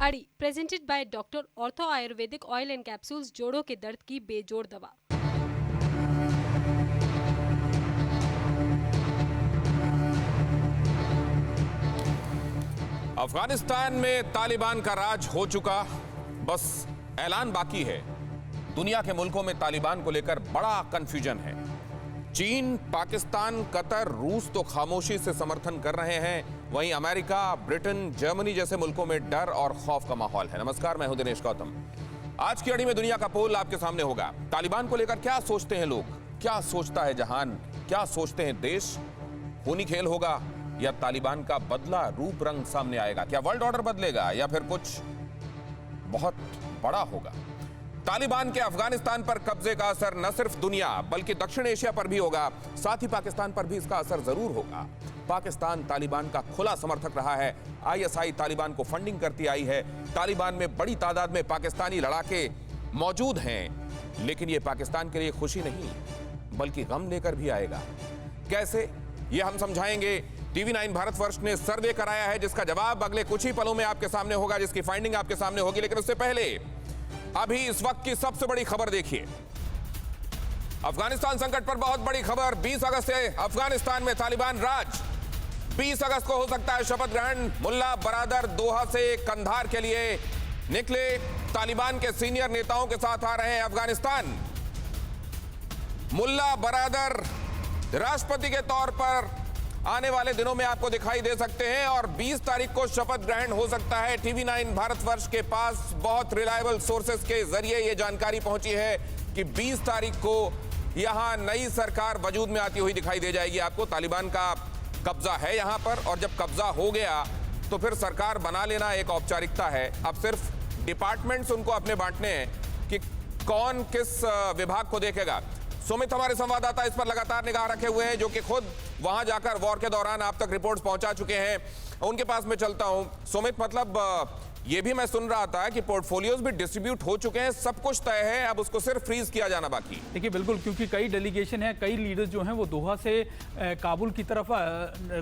अड़ी presented by doctor ortho Ayurvedic oil and capsules, जोड़ों के दर्द की बेजोड़ दवा। अफगानिस्तान में तालिबान का राज हो चुका, बस ऐलान बाकी है। दुनिया के मुल्कों में तालिबान को लेकर बड़ा कंफ्यूजन है। चीन, पाकिस्तान, कतर, रूस तो खामोशी से समर्थन कर रहे हैं, वहीं अमेरिका, ब्रिटेन, जर्मनी जैसे मुल्कों में डर और खौफ का माहौल है। नमस्कार, मैं हूं दिनेश गौतम। आज की अड़ी में दुनिया का पोल आपके सामने होगा। तालिबान को लेकर क्या सोचते हैं लोग, क्या सोचता है जहान, क्या सोचते हैं देश? खूनी खेल होगा या तालिबान का बदला रूप रंग सामने आएगा? क्या वर्ल्ड ऑर्डर बदलेगा या फिर कुछ बहुत बड़ा होगा? तालिबान के अफगानिस्तान पर कब्जे का असर न सिर्फ दुनिया बल्कि दक्षिण एशिया पर भी होगा, साथ ही पाकिस्तान पर भी इसका असर जरूर होगा। पाकिस्तान तालिबान का खुला समर्थक रहा है। आईएसआई तालिबान को फंडिंग करती आई है। तालिबान में बड़ी तादाद में पाकिस्तानी लड़ाके मौजूद हैं, लेकिन यह पाकिस्तान के लिए खुशी नहीं बल्कि गम लेकर भी आएगा। कैसे, यह हम समझाएंगे। TV9 भारतवर्ष ने सर्वे कराया है जिसका जवाब अगले कुछ ही पलों में आपके सामने होगा, जिसकी फाइंडिंग आपके सामने होगी। लेकिन उससे पहले अभी इस वक्त की सबसे बड़ी खबर देखिए। अफगानिस्तान संकट पर बहुत बड़ी खबर। 20 अगस्त से अफगानिस्तान में तालिबान राज। 20 अगस्त को हो सकता है शपथ ग्रहण। मुल्ला बरादर दोहा से कंधार के लिए निकले। तालिबान के सीनियर नेताओं के साथ आ रहे हैं अफगानिस्तान। मुल्ला बरादर राष्ट्रपति के तौर पर आने वाले दिनों में आपको दिखाई दे सकते हैं और 20 तारीख को शपथ ग्रहण हो सकता है। TV9 भारतवर्ष के पास बहुत रिलायबल सोर्सेस के जरिए यह जानकारी पहुंची है कि 20 तारीख को यहां नई सरकार वजूद में आती हुई दिखाई दे जाएगी आपको। तालिबान का कब्जा है यहां पर, और जब कब्जा हो गया तो फिर सरकार बना लेना एक औपचारिकता है। अब सिर्फ डिपार्टमेंट्स उनको अपने बांटने हैं कि कौन किस विभाग को देखेगा। सुमित हमारे संवाददाता इस पर लगातार निगाह रखे हुए हैं, जो कि खुद वहां जाकर वॉर के दौरान आप तक रिपोर्ट्स पहुंचा चुके हैं। उनके पास मैं चलता हूं। सुमित, मतलब ये भी मैं सुन रहा था कि पोर्टफोलियोज भी डिस्ट्रीब्यूट हो चुके हैं, सब कुछ तय है, अब उसको सिर्फ फ्रीज किया जाना बाकी। देखिए बिल्कुल, क्योंकि कई डेलीगेशन है, कई लीडर्स जो हैं वो दोहा से काबुल की तरफ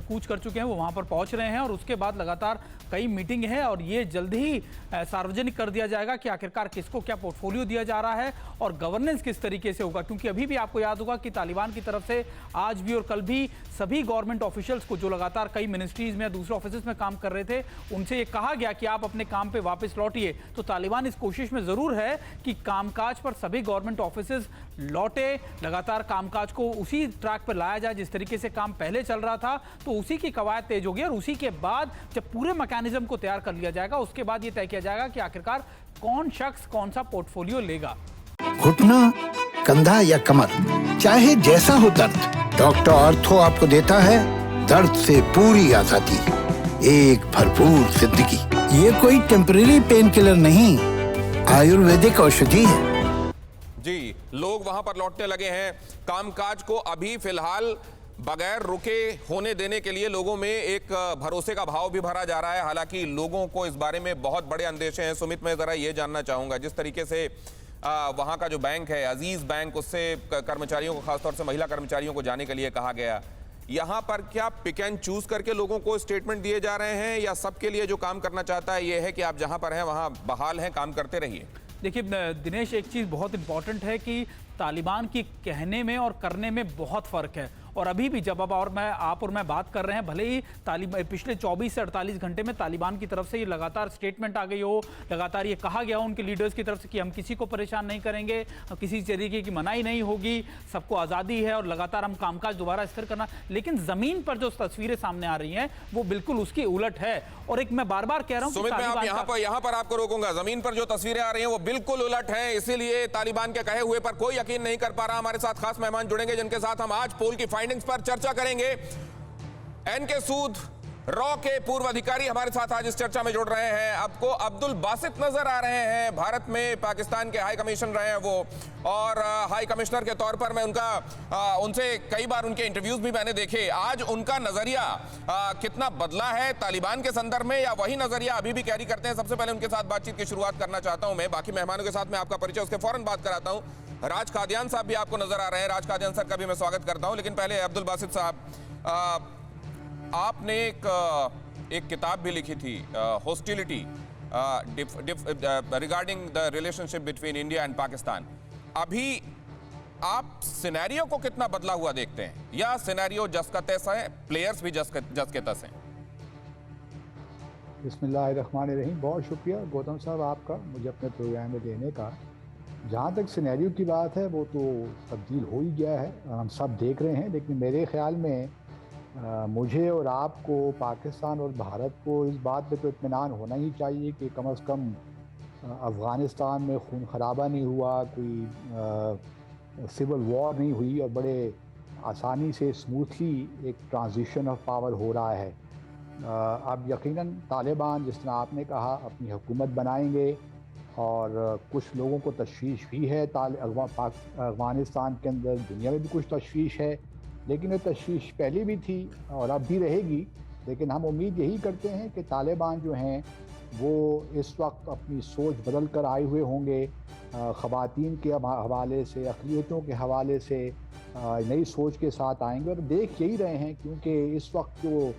कूच कर चुके हैं, वो वहां पर पहुंच रहे हैं और उसके बाद लगातार कई मीटिंग है और ये जल्द ही सार्वजनिक कर दिया जाएगा कि आखिरकार किसको क्या पोर्टफोलियो दिया जा रहा है और गवर्नेंस किस तरीके से होगा। क्योंकि अभी भी आपको याद होगा कि तालिबान की तरफ से आज भी और कल भी सभी गवर्नमेंट ऑफिशियल्स को, जो लगातार कई मिनिस्ट्रीज में या दूसरे ऑफिस में काम कर रहे थे, उनसे ये कहा गया कि आप अपने काम पे वापस लौटिए। तो तालिबान इस कोशिश में जरूर है कि कामकाज पर सभी गवर्नमेंट ऑफिसेज लौटे, लगातार कामकाज को उसी ट्रैक पर लाया जाए जिस तरीके से काम पहले चल रहा था। तो उसी की कवायद तेज होगी और उसी के बाद जब पूरे मैकेनिज्म को तैयार कर लिया जाएगा, उसके बाद ये तय किया जाएगा कि आखिरकार कौन शख्स कौन सा पोर्टफोलियो लेगा। घुटना, कंधा या कमर, चाहे जैसा हो दर्द, डॉक्टर ऑर्थो आपको देता है दर्द से पूरी आजादी, एक भरपूर जिंदगी। ये कोई टेम्परेरी पेन किलर नहीं, आयुर्वेदिक औषधि है। जी, लोग वहां पर लौटने लगे हैं। कामकाज को अभी फिलहाल बगैर रुके होने देने के लिए लोगों में एक भरोसे का भाव भी भरा जा रहा है। हालांकि लोगों को इस बारे में बहुत बड़े अंदेशे हैं। सुमित, मैं जरा ये जानना चाहूंगा, जिस तरीके से वहां का जो बैंक है अजीज बैंक, उससे कर्मचारियों को, खासतौर से महिला कर्मचारियों को जाने के लिए कहा गया, यहां पर क्या पिक एंड चूज करके लोगों को स्टेटमेंट दिए जा रहे हैं या सबके लिए जो काम करना चाहता है ये है कि आप जहां पर हैं वहां बहाल हैं, काम करते रहिए? देखिए दिनेश, एक चीज़ बहुत इंपॉर्टेंट है कि तालिबान की कहने में और करने में बहुत फ़र्क है। और अभी भी जब आप और मैं बात कर रहे हैं, भले ही पिछले 24 से 48 घंटे में तालिबान की तरफ से ये लगातार स्टेटमेंट आ गई हो, लगातार ये कहा गया हो उनके लीडर्स की तरफ से कि हम किसी को परेशान नहीं करेंगे, किसी तरीके की मनाही नहीं होगी, सबको आज़ादी है और लगातार हम कामकाज दोबारा स्थिर करना, लेकिन ज़मीन पर जो तस्वीरें सामने आ रही हैं वो बिल्कुल उसकी उलट है। और एक मैं बार बार कह रहा हूँ, सुमित, मैं यहाँ पर आपको रोकूंगा। जमीन पर जो तस्वीरें आ रही हैं वो बिल्कुल उलट है, इसीलिए तालिबान के कहे हुए पर कोई यकीन नहीं कर पा रहा। हमारे साथ खास मेहमान जुड़ेंगे जिनके साथ हम आज पोल की फाइंडिंग्स पर चर्चा करेंगे। एनके सूद, रॉ के पूर्व अधिकारी हमारे साथ आज इस चर्चा में जुड़ रहे हैं। आपको अब्दुल बासित नजर आ रहे हैं, भारत में पाकिस्तान के हाई कमीशन रहे हैं वो, और हाई कमिश्नर के तौर पर मैं उनसे कई बार उनके इंटरव्यूज भी मैंने देखे। आज उनका नजरिया कितना बदला है तालिबान के संदर्भ में, या वही नजरिया अभी भी कैरी करते हैं? सबसे पहले उनके साथ बातचीत की शुरुआत करना चाहता हूं मैं। बाकी मेहमानों के साथ मैं आपका परिचय उसके फौरन बात कराता हूं। राज कादियान साहब भी आपको नजर आ रहे हैं। राज कादियान सर का भी मैं स्वागत करता हूं, लेकिन पहले अब्दुल बासित साहब, आपने एक किताब भी लिखी थी, hostility, regarding the relationship between India and Pakistan, अभी आप सिनेरियो को कितना बदला हुआ देखते हैं, या सिनेरियो जस का तैसा है, प्लेयर्स भी जस के तस हैं? बिस्मिल्लाहिर्रहमानिर्रहीम। बहुत शुक्रिया गौतम साहब आपका मुझे अपने प्रोग्राम में लेने का। जहाँ तक सिनेरियो की बात है वो तो तब्दील हो ही गया है, हम सब देख रहे हैं। लेकिन मेरे ख़्याल में मुझे और आपको, पाकिस्तान और भारत को इस बात पे तो इत्मीनान होना ही चाहिए कि कम से कम अफ़गानिस्तान में खून खराबा नहीं हुआ, कोई सिविल वॉर नहीं हुई और बड़े आसानी से स्मूथली एक ट्रांजिशन ऑफ पावर हो रहा है। अब यकीनन तालिबान, जिस तरह आपने कहा, अपनी हुकूमत बनाएंगे और कुछ लोगों को तशवीश भी है अफ़गानिस्तान के अंदर, दुनिया में भी कुछ तशवीश है, लेकिन ये तशवीश पहले भी थी और अब भी रहेगी। लेकिन हम उम्मीद यही करते हैं कि तालिबान जो हैं वो इस वक्त अपनी सोच बदल कर आए हुए होंगे, ख़वातीन के हवाले से, अक़लियतों के हवाले से नई सोच के साथ आएंगे। और देख यही रहे हैं, क्योंकि इस वक्त जो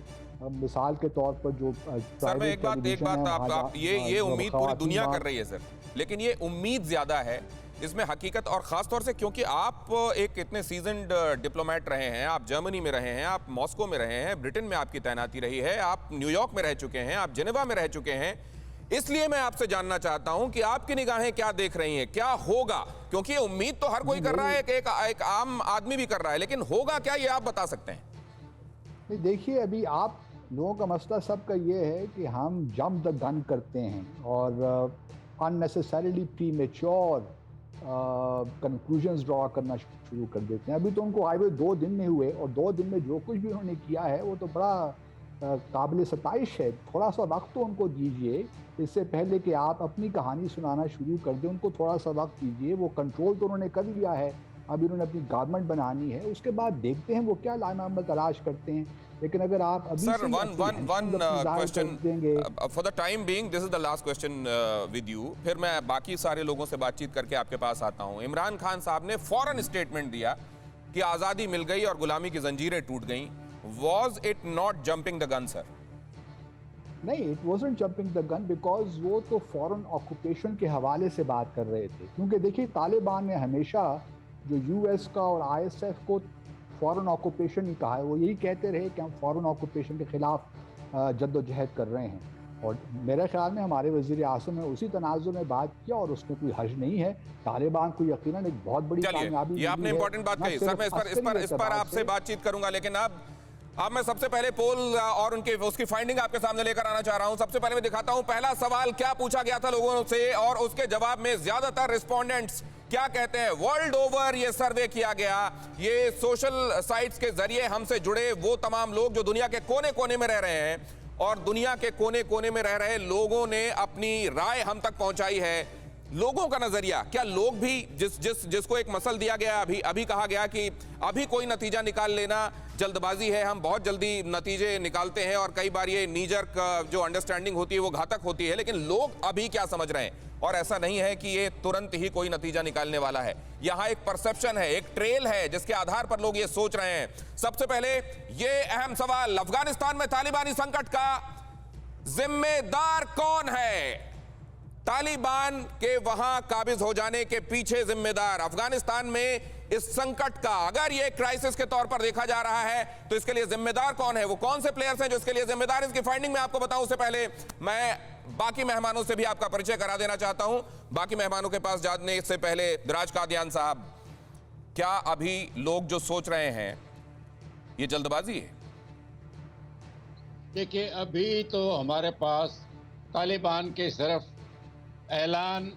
मिसाल के तौर पर जो सर, मैं एक बात आप ये उम्मीद पूरी दुनिया कर रही है सर, लेकिन ये उम्मीद ज्यादा है, इसमें हकीकत, और खास तौर से क्योंकि आप एक इतने सीजन्ड डिप्लोमेट रहे हैं, आप जर्मनी में रहे हैं, आप मॉस्को में रहे हैं, ब्रिटेन में आपकी तैनाती रही है, आप न्यूयॉर्क में रह चुके हैं, आप जेनेवा में रह चुके हैं। इसलिए मैं आपसे जानना चाहता हूं कि आपकी निगाहें क्या देख रही हैं, क्या होगा? क्योंकि ये उम्मीद तो हर कोई कर रहा है, एक आम आदमी भी कर रहा है, लेकिन होगा क्या, ये आप बता सकते हैं? नहीं, देखिए, अभी आप लोगों का मसला सबका ये है कि हम जंप द गन करते हैं और अननेसेसरीली प्रीमेच्योर कंक्लूजन्स ड्रॉ करना शुरू कर देते हैं। अभी तो उनको आए हुए 2 दिन में हुए और 2 दिन में जो कुछ भी उन्होंने किया है वो तो बड़ा काबिल सताइश है। थोड़ा सा वक्त तो उनको दीजिए, इससे पहले कि आप अपनी कहानी सुनाना शुरू कर दें, उनको थोड़ा सा वक्त दीजिए। वो कंट्रोल तो उन्होंने कर लिया है, अभी उन्होंने अपनी गवर्नमेंट बनानी है, उसके बाद देखते हैं वो क्या लाना तलाश करते हैं। लेकिन अगर आप अभी sir, one question for the time being, this is the last question with you, फिर मैं बाकी सारे लोगों से बातचीत करके आपके पास आता हूं। इमरान खान साहब ने फौरन स्टेटमेंट दिया कि आज़ादी मिल गई और गुलामी की जंजीरें टूट गईं। Was it not jumping the gun, sir? नहीं, it wasn't jumping the gun, because वो तो फॉरेन ऑक्यूपेशन के हवाले से बात कर रहे थे। क्योंकि देखिए, तालिबान ने हमेशा जो यूएस का और आईएसएफ को फॉरेन ऑक्यूपेशन ही कहा है, वो यही कहते रहे कि हम फॉरेन ऑक्यूपेशन के ख़िलाफ़ जद्दोजहद कर रहे हैं। और मेरे ख्याल में हमारे वज़ीर आज़म ने उसी तनाज़ुर में बात किया और उसमें कोई हर्ज नहीं है। तालिबान को यकीनन एक बहुत बड़ी कामयाबी, ये आपने इंपॉर्टेंट बात कही सर, मैं इस पर आपसे बातचीत करूंगा, लेकिन अब मैं सबसे पहले पोल और उसकी फाइंडिंग आपके सामने लेकर आना चाह रहा हूं। सबसे पहले मैं दिखाता हूं पहला सवाल क्या पूछा गया था लोगों से और उसके जवाब में ज्यादातर रिस्पोंडेंट्स क्या कहते हैं। वर्ल्ड ओवर ये सर्वे किया गया, ये सोशल साइट्स के जरिए हमसे जुड़े वो तमाम लोग जो दुनिया के कोने कोने में रह रहे हैं, और दुनिया के कोने कोने में रह रहे लोगों ने अपनी राय हम तक पहुंचाई है। लोगों का नजरिया क्या, लोग भी जिसको एक मसल दिया गया, अभी कहा गया कि अभी कोई नतीजा निकाल लेना जल्दबाजी है, हम बहुत जल्दी नतीजे निकालते हैं और कई बार ये नीजर जो अंडरस्टैंडिंग होती है वो घातक होती है, लेकिन लोग अभी क्या समझ रहे हैं? और ऐसा नहीं है कि ये तुरंत ही कोई नतीजा निकालने वाला है। यहां एक परसेप्शन है, एक ट्रेल है जिसके आधार पर लोग ये सोच रहे हैं। सबसे पहले ये अहम सवाल, अफगानिस्तान में तालिबानी संकट का जिम्मेदार कौन है? तालिबान के वहां काबिज हो जाने के पीछे जिम्मेदार, अफगानिस्तान में इस संकट का अगर ये क्राइसिस के तौर पर देखा जा रहा है तो इसके लिए जिम्मेदार कौन है? वो कौन से प्लेयर्स हैं जो इसके लिए जिम्मेदार हैं? इसकी फाइंडिंग में आपको बताऊं उससे पहले मैं बाकी मेहमानों से भी आपका परिचय करा देना चाहता हूं। बाकी मेहमानों के पास जाने से पहले दिराज कादियान साहब, क्या अभी लोग जो सोच रहे हैं ये जल्दबाजी है? देखिए, अभी तो हमारे पास तालिबान के सिर्फ ऐलान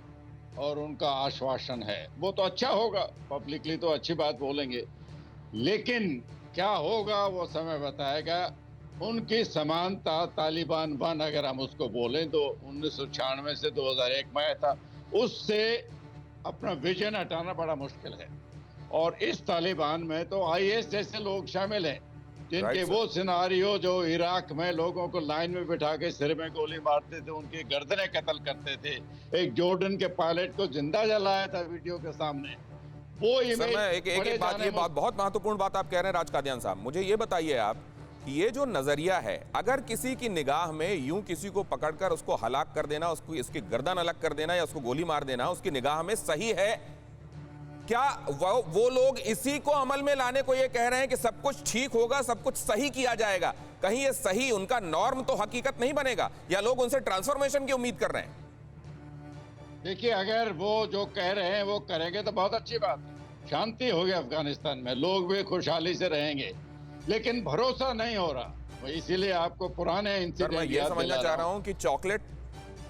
और उनका आश्वासन है। वो तो अच्छा होगा, पब्लिकली तो अच्छी बात बोलेंगे, लेकिन क्या होगा वो समय बताएगा। उनकी समानता तालिबान 1 अगर हम उसको बोलें तो 1996 से 2001 में आया था, उससे अपना विजन हटाना बड़ा मुश्किल है। और इस तालिबान में तो आईएस जैसे लोग शामिल हैं जिनके वो सिनारियो जो इराक में लोगों को लाइन में बिठा के सिर में गोली मारते थे, उनकी गर्दनें कत्ल करते थे, एक जॉर्डन के पायलट को जिंदा जलाया था वीडियो के सामने, वो इमेज। एक बात, ये बहुत महत्वपूर्ण बात आप कह रहे हैं राज कादियान साहब, मुझे ये बताइए आप ये जो नजरिया है, अगर किसी की निगाह में यूं किसी को पकड़कर उसको हलाक कर देना, उसको इसकी गर्दन अलग कर देना या उसको गोली मार देना उसकी निगाह में सही है, क्या वो लोग इसी को अमल में लाने को ये कह रहे हैं कि सब कुछ ठीक होगा, सब कुछ सही किया जाएगा? कहीं ये सही उनका नॉर्म तो हकीकत नहीं बनेगा, या लोग उनसे ट्रांसफॉर्मेशन की उम्मीद कर रहे हैं? देखिए, अगर वो जो कह रहे हैं वो करेंगे तो बहुत अच्छी बात है, शांति होगी अफगानिस्तान में, लोग भी खुशहाली से रहेंगे, लेकिन भरोसा नहीं हो रहा। इसीलिए आपको पुराने सर, मैं इंसिडेंट ये समझना चाह रहा हूं कि चॉकलेट,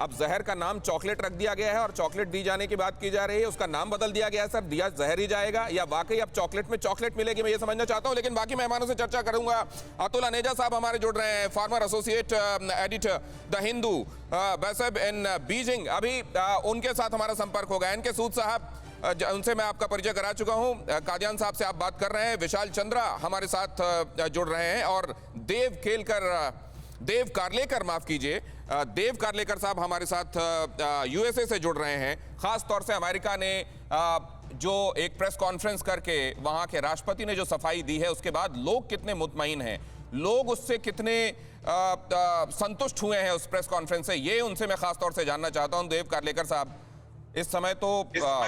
अब जहर का नाम चॉकलेट रख दिया गया है और चॉकलेट दी जाने की बात की जा रही है, उसका नाम बदल दिया गया है। सर, दिया जहर ही जाएगा या वाकई अब चॉकलेट में चॉकलेट मिलेगी? मैं ये समझना चाहता हूं, लेकिन बाकी मेहमानों से चर्चा करूंगा। अतुल अनेजा साहब हमारे जुड़ रहे हैं, farmer associate editor the Hindu based in Beijing. अभी उनके साथ हमारा संपर्क होगा। एनके सूद साहब, उनसे मैं आपका परिचय करा चुका हूं। कादियान साहब से आप बात कर रहे हैं। विशाल चंद्रा हमारे साथ जुड़ रहे हैं और देव कारलेकर साहब हमारे साथ यूएसए से जुड़ रहे हैं। खास तौर से अमेरिका ने जो एक प्रेस कॉन्फ्रेंस करके वहां के राष्ट्रपति ने जो सफाई दी है, उसके बाद लोग कितने मुतमईन हैं, लोग उससे कितने संतुष्ट हुए हैं उस प्रेस कॉन्फ्रेंस से, ये उनसे मैं खास तौर से जानना चाहता हूं। देव कारलेकर साहब, इस समय तो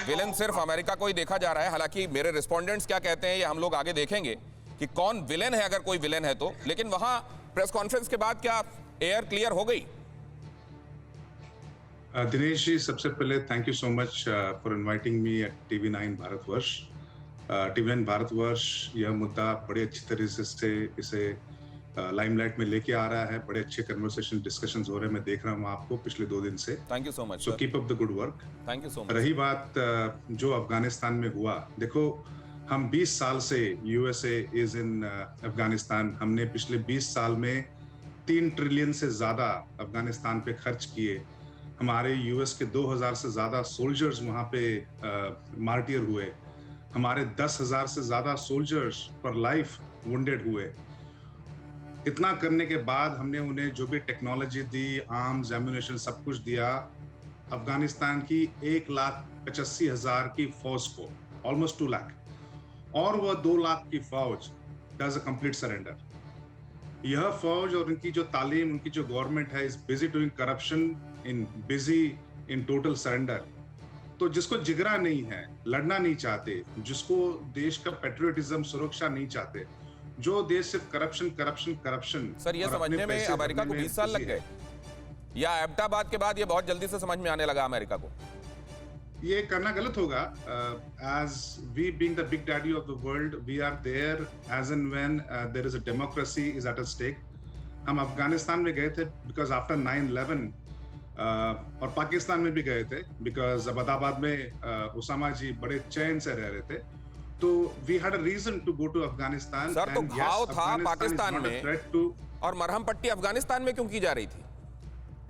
विलेन सिर्फ अमेरिका को ही देखा जा रहा है। हालांकि मेरे रिस्पोंडेंट्स क्या कहते हैं ये हम लोग आगे देखेंगे कि कौन विलेन है, अगर कोई विलेन है तो। लेकिन वहां प्रेस कॉन्फ्रेंस के बाद क्या एयर क्लियर हो गई? दिनेश जी, सबसे पहले thank you so much for inviting me at TV9 Bharatvarsh. TV9 Bharatvarsh यह मुद्दा बड़े अच्छी तरह से इसे लाइमलाइट में लेके आ रहा है। बड़े अच्छे कन्वर्सेशन डिस्कशंस हो रहे हैं, मैं देख रहा हूँ आपको पिछले 2 दिन से। Thank you so much. So keep up the good work. Thank you so much. रही बात जो अफगानिस्तान में हुआ, देखो हम 20 साल से यूएसए इज इन अफगानिस्तान। हमने पिछले 20 साल में 3 ट्रिलियन से ज्यादा अफगानिस्तान पे खर्च किए। हमारे यूएस के 2000 से ज्यादा सोल्जर्स वहाँ पे मार्टियर हुए। हमारे 10,000 से ज्यादा सोल्जर्स पर लाइफ वुंडेड हुए। इतना करने के बाद हमने उन्हें जो भी टेक्नोलॉजी दी, आर्म्स, एम्यूनेशन, सब कुछ दिया अफगानिस्तान की 1,85,000 की फौज को, ऑलमोस्ट 2 लाख, और वह 2 लाख की फौज डज अ कंप्लीट सरेंडर। यह फौज और उनकी जो तालीम, उनकी जो गवर्नमेंट है, is busy doing corruption, in total surrender. तो जिसको जिगरा नहीं है, लड़ना नहीं चाहते, जिसको देश का पेट्रियटिज्म, सुरक्षा नहीं चाहते, जो देश सिर्फ करप्शन। सर, ये समझने में अमेरिका को 20 साल लग गए या एबटाबाद के बाद ये बहुत जल्दी से समझ में आने लगा अमेरिका को? ये करना गलत होगा। As we being the big daddy of the world, we are there as and when there is a democracy is at a stake. हम अफगानिस्तान में गए थे बिकॉज आफ्टर 9/11, और पाकिस्तान में भी गए थे बिकॉज अहमदाबाद में उसामा जी बड़े चैन से रह रहे थे। तो we had a reason to go to Afghanistan. Sir, तो घाव था पाकिस्तान में और मरहम पट्टी अफगानिस्तान में क्यों की जा रही थी?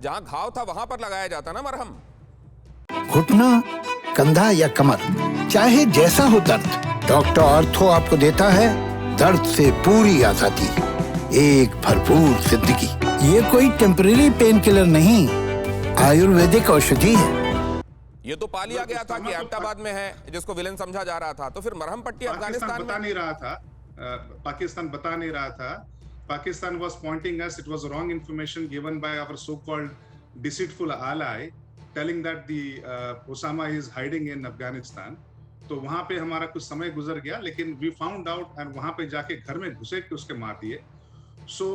जहां घाव था वहां पर लगाया जाता ना मरहम। घुटना, कंधा या कमर, चाहे जैसा हो दर्द, डॉक्टर ऑर्थो आपको देता है दर्द से पूरी आजादी, एक भरपूर जिंदगी। ये कोई टेम्परेरी पेन किलर नहीं, आयुर्वेदिक औषधि है। ये तो पा लिया गया था कि एबटाबाद में है, जिसको विलेन समझा जा रहा था, तो फिर मरहम पट्टी अफगानिस्तान बता नहीं रहा था। पाकिस्तान बता नहीं रहा था। Pakistan was pointing us, it was wrong information given by our so-called deceitful ally, telling that the Osama is hiding in Afghanistan. तो वहां पे हमारा कुछ समय गुजर गया, लेकिन we found out and वहां पे जाके घर में घुसे के उसके मार दिए। So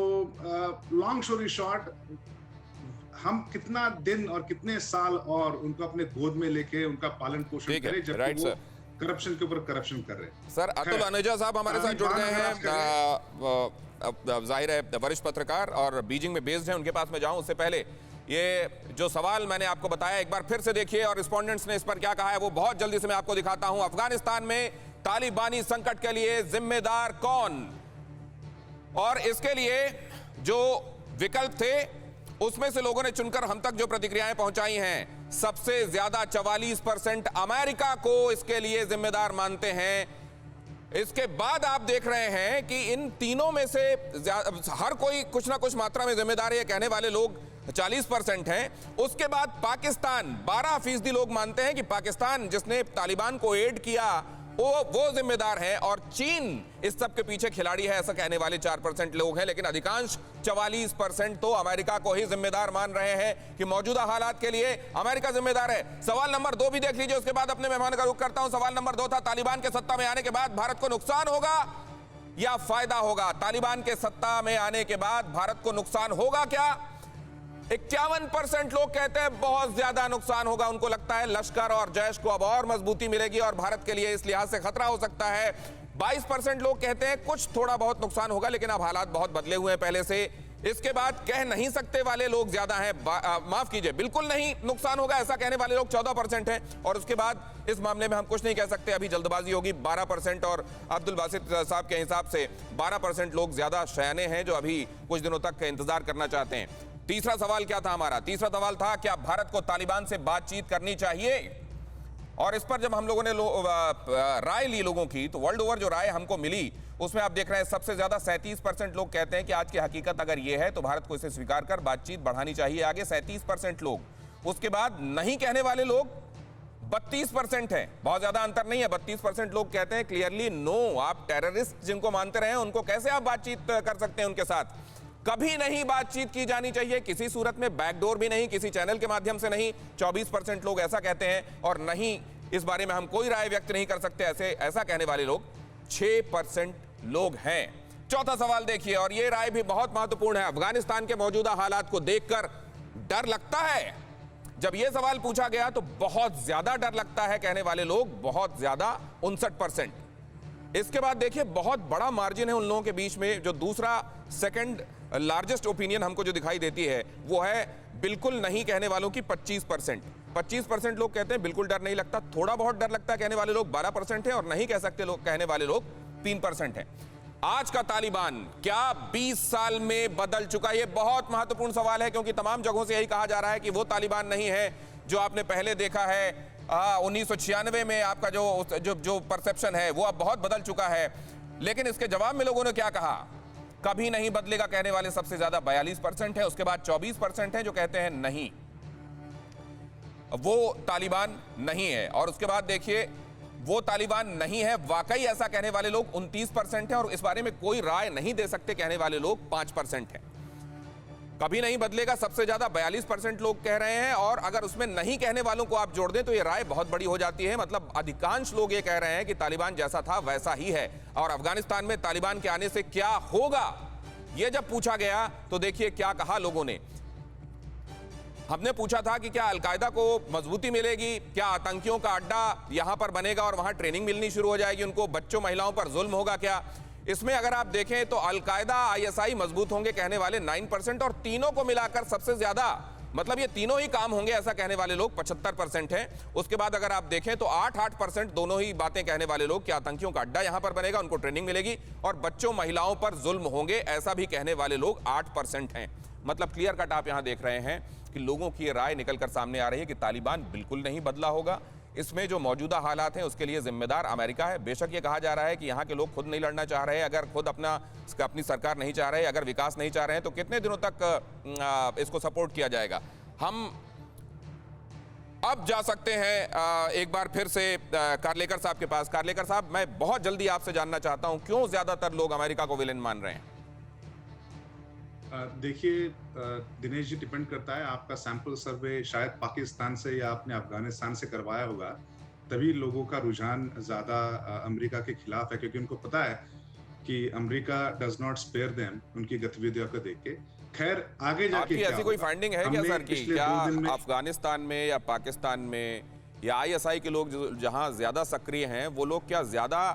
long story short, हम कितना दिन और कितने साल और उनको अपने गोद में लेके उनका पालन पोषण करें, जबकि वो करप्शन के ऊपर करप्शन कर रहे हैं। सर, अतुल अनेजा साहब हमारे साथ जुड़ गए हैं। जाहिर है वरिष्ठ पत्रकार और बीजिंग में बेस्ड हैं। उनके पास मैं जाऊं उससे पहले ये जो सवाल मैंने आपको बताया एक बार फिर से देखिए, और रिस्पोंडेंट्स ने इस पर क्या कहा है वो बहुत जल्दी से मैं आपको दिखाता हूं। अफगानिस्तान में तालिबानी संकट के लिए जिम्मेदार कौन, और इसके लिए जो विकल्प थे उसमें से लोगों ने चुनकर हम तक जो प्रतिक्रियाएं पहुंचाई हैं, सबसे ज्यादा 44% अमेरिका को इसके लिए जिम्मेदार मानते हैं। इसके बाद आप देख रहे हैं कि इन तीनों में से हर कोई कुछ ना कुछ मात्रा में जिम्मेदार है कहने वाले लोग 40% हैं। उसके बाद पाकिस्तान 12% लोग मानते हैं कि पाकिस्तान जिसने तालिबान को एड किया वो जिम्मेदार हैं और चीन इस सब के पीछे खिलाड़ी है, ऐसा कहने वाले 4% लोग हैं। लेकिन अधिकांश 44% तो अमेरिका को ही जिम्मेदार मान रहे हैं कि मौजूदा हालात के लिए अमेरिका जिम्मेदार है। सवाल नंबर 2 भी देख लीजिए, उसके बाद अपने मेहमान का रुख करता हूं। सवाल नंबर 2 था, तालिबान के सत्ता में आने के बाद भारत को नुकसान होगा या फायदा होगा? तालिबान के सत्ता में आने के बाद भारत को नुकसान होगा क्या? 51% लोग कहते हैं बहुत ज्यादा नुकसान होगा। उनको लगता है लश्कर और जैश को अब और मजबूती मिलेगी और भारत के लिए इस लिहाज से खतरा हो सकता है। 22% लोग कहते हैं कुछ थोड़ा बहुत नुकसान होगा, लेकिन अब हालात बहुत बदले हुए हैं पहले से। इसके बाद कह नहीं सकते वाले लोग ज्यादा हैं, माफ कीजिए, बिल्कुल नहीं नुकसान होगा ऐसा कहने वाले लोग 14% हैं। और उसके बाद इस मामले में हम कुछ नहीं कह सकते, अभी जल्दबाजी होगी, 12%। और अब्दुल बासित साहब के हिसाब से 12% लोग ज्यादा शयाने हैं जो अभी कुछ दिनों तक इंतजार करना चाहते हैं। तीसरा सवाल क्या था हमारा? तीसरा सवाल था, क्या भारत को तालिबान से बातचीत करनी चाहिए? और इस पर जब हम लोगों ने राय ली लोगों की, तो वर्ल्ड ओवर जो राय हमको मिली उसमें आप देख रहे हैं सबसे ज्यादा 37% लोग कहते हैं कि आज की हकीकत अगर ये है तो भारत को इसे स्वीकार कर बातचीत बढ़ानी चाहिए आगे, 37% लोग। उसके बाद नहीं कहने वाले लोग 32% हैं, बहुत ज्यादा अंतर नहीं है। 32% लोग कहते हैं क्लियरली नो, आप टेररिस्ट जिनको मानते रहे उनको कैसे आप बातचीत कर सकते हैं उनके साथ? कभी नहीं बातचीत की जानी चाहिए, किसी सूरत में, बैकडोर भी नहीं, किसी चैनल के माध्यम से नहीं। 24% लोग ऐसा कहते हैं। और नहीं, इस बारे में हम कोई राय व्यक्त नहीं कर सकते, ऐसा कहने वाले लोग 6% लोग हैं। चौथा सवाल देखिए, और यह राय भी बहुत महत्वपूर्ण है। अफगानिस्तान के मौजूदा हालात को देखकर डर लगता है? जब यह सवाल पूछा गया तो बहुत ज्यादा डर लगता है कहने वाले लोग, बहुत ज्यादा, 59%। इसके बाद देखिए बहुत बड़ा मार्जिन है उन लोगों के बीच में। जो दूसरा सेकंड लार्जेस्ट ओपिनियन हमको जो दिखाई देती है वो है बिल्कुल नहीं कहने वालों की 25%। 25% लोग कहते हैं बिल्कुल डर नहीं लगता, थोड़ा बहुत डर लगता है कहने वाले लोग 12% है, और नहीं कह सकते लोग कहने वाले लोग 3% है। आज का तालिबान क्या 20 साल में बदल चुका? ये बहुत महत्वपूर्ण सवाल है, क्योंकि तमाम जगहों से यही कहा जा रहा है कि वो तालिबान नहीं है जो आपने पहले देखा है। 1996 में आपका जो परसेप्शन है वो अब बहुत बदल चुका है। लेकिन इसके जवाब में लोगों ने क्या कहा? कभी नहीं बदलेगा कहने वाले सबसे ज्यादा 42% है। उसके बाद 24% है जो कहते हैं नहीं, वो तालिबान नहीं है। और उसके बाद देखिए वो तालिबान नहीं है वाकई ऐसा कहने वाले लोग 29% है, और इस बारे में कोई राय नहीं दे सकते कहने वाले लोग 5% है। कभी नहीं बदलेगा सबसे ज्यादा 42% लोग कह रहे हैं, और अगर उसमें नहीं कहने वालों को आप जोड़ दें तो ये राय बहुत बड़ी हो जाती है। मतलब अधिकांश लोग ये कह रहे हैं कि तालिबान जैसा था वैसा ही है। और अफगानिस्तान में तालिबान के आने से क्या होगा, ये जब पूछा गया तो देखिए क्या कहा लोगों ने। हमने पूछा था कि क्या अलकायदा को मजबूती मिलेगी, क्या आतंकियों का अड्डा यहां पर बनेगा और वहां ट्रेनिंग मिलनी शुरू हो जाएगी उनको, बच्चों महिलाओं पर जुल्म होगा क्या? इसमें अगर आप देखें तो अलकायदा, ISI मजबूत होंगे कहने वाले 9%, और तीनों को मिलाकर सबसे ज्यादा, मतलब ये तीनों ही काम होंगे ऐसा कहने वाले लोग 75% हैं। उसके बाद अगर आप देखें तो 8% दोनों ही बातें कहने वाले लोग कि आतंकियों का अड्डा यहां पर बनेगा, उनको ट्रेनिंग मिलेगी, और बच्चों महिलाओं पर जुल्म होंगे ऐसा भी कहने वाले लोग 8% हैं। मतलब क्लियर कट आप यहां देख रहे हैं कि लोगों की राय निकलकर सामने आ रही है कि तालिबान बिल्कुल नहीं बदला होगा। इसमें जो मौजूदा हालात हैं उसके लिए जिम्मेदार अमेरिका है। बेशक ये कहा जा रहा है कि यहाँ के लोग खुद नहीं लड़ना चाह रहे, अगर खुद अपनी सरकार नहीं चाह रहे, अगर विकास नहीं चाह रहे हैं तो कितने दिनों तक इसको सपोर्ट किया जाएगा। हम अब जा सकते हैं एक बार फिर से कारलेकर साहब के पास। कारलेकर साहब, मैं बहुत जल्दी आपसे जानना चाहता हूं क्यों ज्यादातर लोग अमेरिका को विलेन मान रहे हैं? देखिए दिनेश जी, डिपेंड करता है, आपका सैंपल सर्वे शायद पाकिस्तान से या आपने अफगानिस्तान से करवाया होगा, तभी लोगों का रुझान ज्यादा अमेरिका के खिलाफ है, क्योंकि उनको पता है कि America does not spare them उनकी गतिविधियों को देख के। खैर आगे जाके आपकी ऐसी कोई फाइंडिंग है क्या सर कि क्या अफगानिस्तान में या पाकिस्तान में या ISI के लोग जहां ज्यादा सक्रिय हैं वो लोग क्या ज्यादा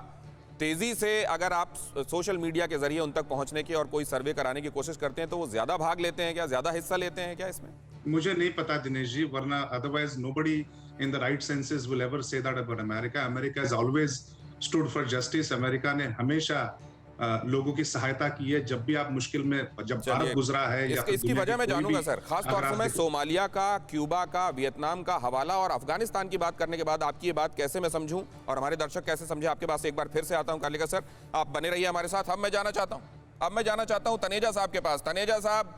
तेजी से, अगर आप सोशल मीडिया के जरिए उन तक पहुंचने की और कोई सर्वे कराने की कोशिश करते हैं तो वो ज्यादा भाग लेते हैं क्या, ज्यादा हिस्सा लेते हैं क्या इसमें? मुझे नहीं पता दिनेश जी, वरना otherwise nobody in the right senses will ever say that about America. America has always stood for justice. America ने हमेशा लोगों की सहायता की है जब भी आप मुश्किल में, जब भारत गुजरा है या इसकी वजह मैं जानूंगा सर, खास तौर से मैं सोमालिया का, क्यूबा का, वियतनाम का हवाला और अफगानिस्तान की बात करने के बाद आपकी ये बात कैसे मैं समझूं और हमारे दर्शक कैसे समझे, आपके पास एक बार फिर से आता हूं। कारलेकर सर, आप बने रहिए हमारे साथ। अब मैं जाना चाहता हूं तनेजा साहब के पास। तनेजा साहब,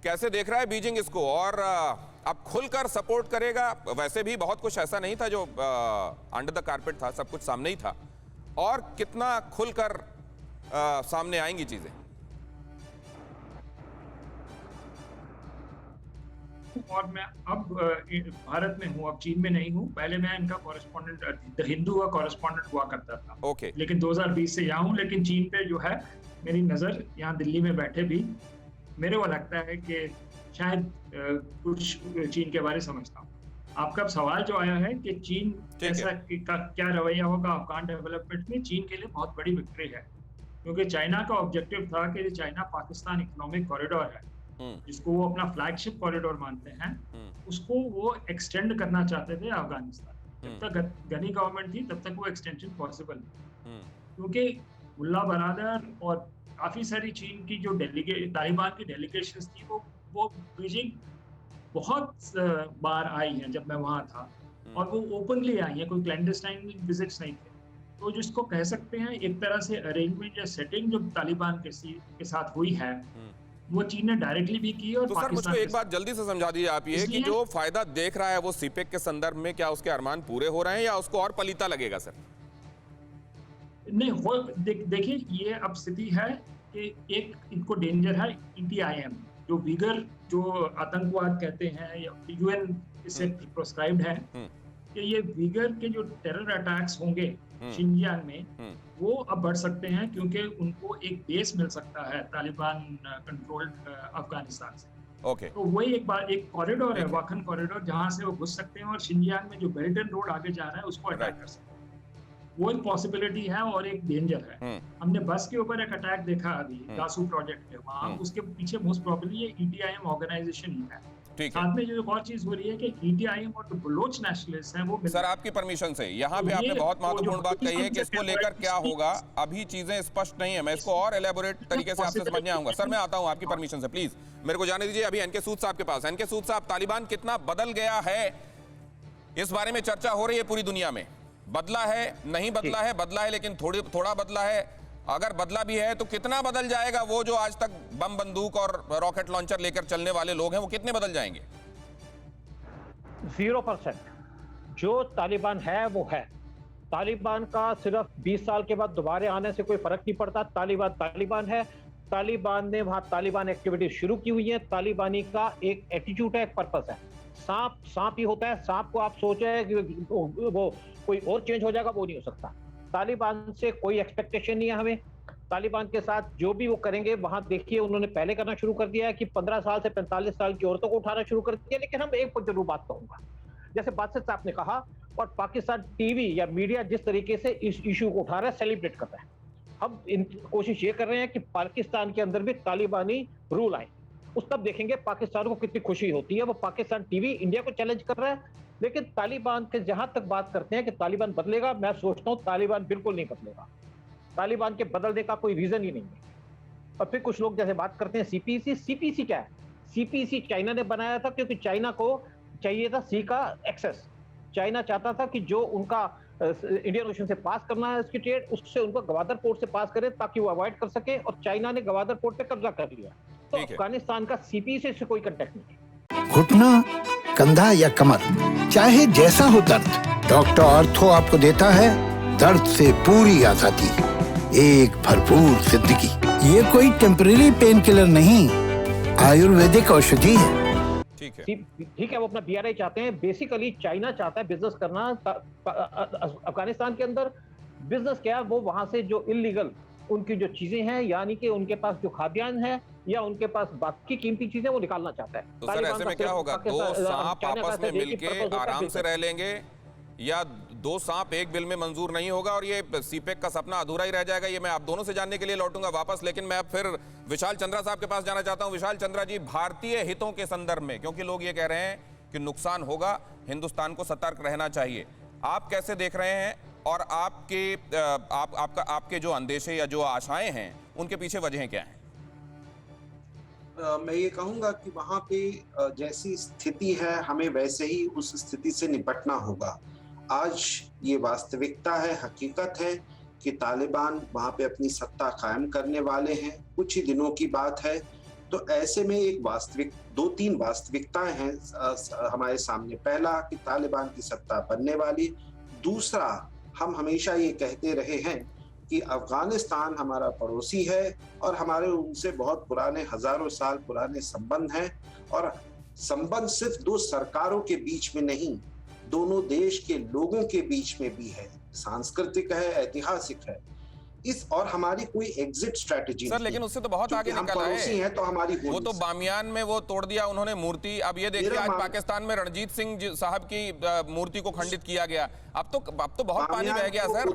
कैसे देख रहा है बीजिंग इसको, और अब खुलकर सपोर्ट करेगा? वैसे भी बहुत कुछ ऐसा नहीं था जो अंडर द कारपेट था, सब कुछ सामने ही था, और कितना खुलकर सामने आएंगी चीजें? और मैं अब भारत में हूँ, अब चीन में नहीं हूँ। पहले मैं इनका कॉरेस्पॉन्डेंट, द हिंदू का कॉरेस्पॉन्डेंट हुआ करता था। ओके। लेकिन 2020 से यहाँ हूँ। लेकिन चीन पे जो है मेरी नजर, यहाँ दिल्ली में बैठे भी मेरे को लगता है कि शायद कुछ चीन के बारे में समझता हूँ। आपका सवाल जो आया है कि चीन ऐसा क्या रवैया होगा अफगान डेवलपमेंट में, चीन के लिए बहुत बड़ी विक्ट्री है, क्योंकि चाइना का ऑब्जेक्टिव था कि चाइना पाकिस्तान इकोनॉमिक कॉरिडोर है, जिसको वो अपना फ्लैगशिप कॉरिडोर मानते हैं, उसको वो एक्सटेंड करना चाहते थे अफगानिस्तान। जब तक गनी गवर्नमेंट थी तब तक वो एक्सटेंशन पॉसिबल नहीं, क्योंकि मुल्ला बरादर और काफी सारी चीन की जो तालिबान की डेलीगेशंस थी वो बीजिंग बहुत बार आई हैं जब मैं वहां था, और वो ओपनली आई हैं, कोई क्लैंडस्टाइन विजिट्स नहीं थे। तो जिसको कह सकते हैं एक तरह से अरेंजमेंट या सेटिंग जो तालिबान के साथ हुई है, वो चीन ने डायरेक्टली भी की। और तो सर मुझको एक बात जल्दी से समझा दीजिए आप, ये कि जो फायदा देख रहा है वो सीपेक के संदर्भ में, क्या उसके अरमान पूरे हो रहे हैं या उसको और पलीता लगेगा सर? नहीं हो, देखिए ये अब स्थिति है कि एक इनको डेंजर है ETIM, जो विगर जो आतंकवाद कहते हैं, या UN इससे प्रोस्क्राइब्ड है कि ये विगर के जो टेरर अटैक्स होंगे शिनजियांग में, वो अब बढ़ सकते हैं, क्योंकि उनको एक बेस मिल सकता है तालिबान कंट्रोल्ड अफगानिस्तान से। ओके। तो वही एक कॉरिडोर है, वाखन कॉरिडोर, जहां से वो घुस सकते हैं और शिनजियांग में जो बेल्ट एंड रोड आगे जा रहा है उसको अटैक कर सकते हैं। वो एक पॉसिबिलिटी है और एक डेंजर है। हमने बस के ऊपर एक अटैक देखा अभी गासू प्रोजेक्ट है वहां, उसके पीछे मोस्ट प्रोबेबली ये ETIM ऑर्गेनाइजेशन ही है। साथ में जो और चीज हो रही है कि ETIM और जो बलोच नेशनलिस्ट हैं वो सर आपकी परमिशन से यहाँ पे आपने बहुत महत्वपूर्ण बात कही है कि इसको लेकर क्या होगा, अभी चीजें स्पष्ट नहीं है। मैं इसको और एलेबोरेट तरीके से आपसे समझने आऊंगा। सर मैं आता हूँ आपकी परमिशन से, प्लीज मेरे को जाने दीजिए। अभी एनके सूद साहब के पास। एनके सूद साहब, तालिबान कितना बदल गया है, इस बारे में चर्चा हो रही है पूरी दुनिया में। बदला है, नहीं बदला है, बदला है लेकिन थोड़ा बदला है। अगर बदला भी है तो कितना बदल जाएगा? वो जो आज तक बम बंदूक और रॉकेट लॉन्चर लेकर चलने वाले लोग हैं, वो कितने बदल जाएंगे? 0%। जो तालिबान है वो है। तालिबान का सिर्फ 20 साल के बाद दोबारा आने से कोई फर्क नहीं पड़ता। तालिबान है। तालिबान ने वहां तालिबान एक्टिविटी शुरू की हुई है। तालिबानी का एक एटीट्यूड है, एक पर्पस है। सांप ही होता है। सांप को आप सोचे कि वो कोई और चेंज हो जाएगा, वो नहीं हो सकता। तालिबान से कोई एक्सपेक्टेशन नहीं है हमें। तालिबान के साथ जो भी वो करेंगे, वहां देखिए उन्होंने पहले करना शुरू कर दिया है कि 15 साल से 45 साल की औरतों को उठाना शुरू कर दिया। लेकिन हम एक जरूर बात कहूंगा, जैसे बादशाह साहब ने कहा, और पाकिस्तान टीवी या मीडिया जिस तरीके से इस इशू को उठा रहा है, सेलिब्रेट कर रहा है। हम कोशिश ये कर रहे हैं कि पाकिस्तान के अंदर भी तालिबानी रूल आए। उस तब देखेंगे पाकिस्तान को कितनी खुशी होती है। वो पाकिस्तान टीवी इंडिया को चैलेंज कर रहा है। लेकिन तालिबान के जहां तक बात करते हैं कि तालिबान बदलेगा, मैं सोचता हूं तालिबान बिल्कुल नहीं बदलेगा। तालिबान के बदलने का कोई रीजन ही नहीं है। और फिर कुछ लोग जैसे बात करते हैं सीपीसी क्या है? सीपीसी चाइना ने बनाया था, क्योंकि चाइना को चाहिए था सी का एक्सेस। चाइना चाहता था कि जो उनका इंडियन ओशन से पास करना है इसकी ट्रेड, उससे उनको गवादर पोर्ट से पास करे ताकि वो अवॉइड कर सके, और चाइना ने गवादर पोर्ट पे कब्जा कर लिया। तो अफगानिस्तान का सीपीसी से कोई कंटेक्ट नहीं। घुटना, कंधा या कमर, चाहे जैसा हो दर्द, डॉक्टर ऑर्थो आपको देता है दर्द से पूरी आजादी, एक भरपूर जिंदगी। ये कोई टेम्परेरी पेन किलर नहीं, आयुर्वेदिक औषधि है। ठीक है, वो अपना BRI चाहते हैं। बेसिकली चाइना चाहता है बिजनेस करना अफगानिस्तान के अंदर। बिजनेस क्या है, वो वहां से जो इलीगल उनकी जो चीजें हैं, यानी कि उनके पास जो खाद्यान्न है या उनके पास बाकी कीमती चीजें, वो निकालना चाहता है। तो सर ऐसे में क्या होगा? दो सांप आपस में मिलके आराम से रह लेंगे, या दो सांप एक बिल में मंजूर नहीं होगा और ये सीपेक का सपना अधूरा ही रह जाएगा? ये मैं आप दोनों से जानने के लिए लौटूंगा वापस, लेकिन मैं अब फिर विशाल चंद्रा साहब के पास जाना चाहता हूं। विशाल चंद्रा जी, भारतीय हितों के संदर्भ में, क्योंकि लोग ये कह रहे हैं कि नुकसान होगा, हिंदुस्तान को सतर्क रहना चाहिए, आप कैसे देख रहे हैं? और आपके जो अंदेशे या जो आशाएं हैं, उनके पीछे वजहें क्या हैं? मैं ये कहूंगा कि वहां पे जैसी स्थिति है, हमें वैसे ही उस स्थिति से निपटना होगा। आज ये वास्तविकता है, हकीकत है कि तालिबान वहां पे अपनी सत्ता कायम करने वाले हैं। कुछ ही दिनों की बात है तो ऐसे में एक दो तीन वास्तविकताएं हैं हमारे सामने। पहला कि तालिबान की सत्ता बनने वाली, दूसरा हम हमेशा ये कहते रहे हैं कि अफगानिस्तान हमारा पड़ोसी है और हमारे उनसे बहुत पुराने, हजारों साल पुराने संबंध हैं, और संबंध सिर्फ दो सरकारों के बीच में नहीं, दोनों देश के लोगों के बीच में भी है, सांस्कृतिक है, ऐतिहासिक है। और हमारी कोई एग्जिट स्ट्रेटजी सर, लेकिन उससे तो बहुत आगे निकल है, तो हमारी वो तो बामियान में वो तोड़ दिया उन्होंने मूर्ति। अब ये देखिए आज पाकिस्तान में रणजीत सिंह साहब की मूर्ति को खंडित किया गया। अब तो बहुत पानी बह गया सर।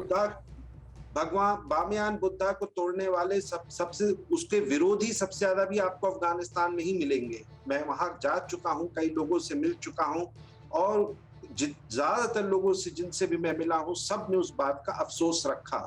भगवान बामियान बुद्धा को तोड़ने वाले सबसे उसके विरोधी सबसे ज्यादा भी आपको अफगानिस्तान में ही मिलेंगे। मैं वहां जा चुका हूं, कई लोगों से मिल चुका हूं, और ज्यादातर लोगों से जिनसे भी मैं मिला हूं, सब ने उस बात का अफसोस रखा।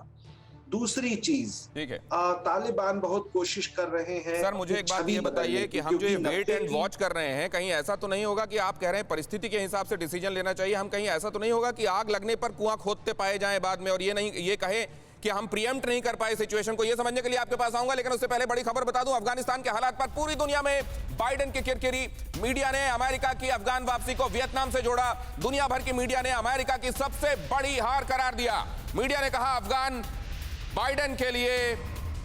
दूसरी चीज, ठीक है, तालिबान बहुत कोशिश कर रहे हैं। सर मुझे एक बात ये बताइए कि हम जो ये वेट एंड वॉच कर रहे हैं, कहीं ऐसा तो नहीं होगा कि आप कह रहे हैं परिस्थिति के हिसाब से डिसीजन लेना चाहिए, हम कहीं ऐसा तो नहीं होगा कि आग लगने पर कुआं खोदते पाए जाएं बाद में, और ये कहे कि हम प्रीएम्प्ट नहीं कर पाए सिचुएशन को। ये समझने के लिए आपके पास आऊंगा, लेकिन उससे पहले बड़ी खबर बता दूं अफगानिस्तान के हालात पर। पूरी दुनिया में बाइडेन की किरकिरी, मीडिया ने अमेरिका की अफगान वापसी को वियतनाम से जोड़ा। दुनिया भर की मीडिया ने अमेरिका की सबसे बड़ी हार करार दिया। मीडिया ने कहा अफगान बाइडेन के लिए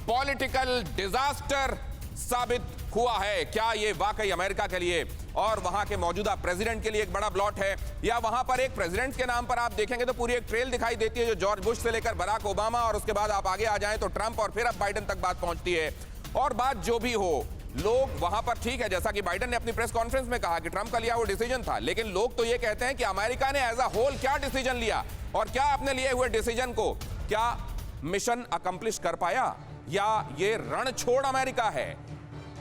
पॉलिटिकल डिजास्टर साबित हुआ है। क्या ये वाकई अमेरिका के लिए और वहां के मौजूदा प्रेसिडेंट के लिए एक बड़ा ब्लॉट है, या वहां पर एक प्रेसिडेंट के नाम पर आप देखेंगे तो पूरी एक ट्रेल दिखाई देती है, जो जॉर्ज बुश से लेकर बराक ओबामा, और उसके बाद आप आगे आ जाएं तो ट्रंप, और फिर अब बाइडेन तक बात पहुंचती है। और बात जो भी हो, लोग वहां पर, ठीक है, जैसा कि बाइडेन ने अपनी प्रेस कॉन्फ्रेंस में कहा कि ट्रंप का लिया वो डिसीजन था, लेकिन लोग तो ये कहते हैं कि अमेरिका ने एज अ होल क्या डिसीजन लिया, और क्या अपने लिए हुए डिसीजन को क्या मिशन अकम्प्लिश कर पाया, या ये रण छोड़ अमेरिका है।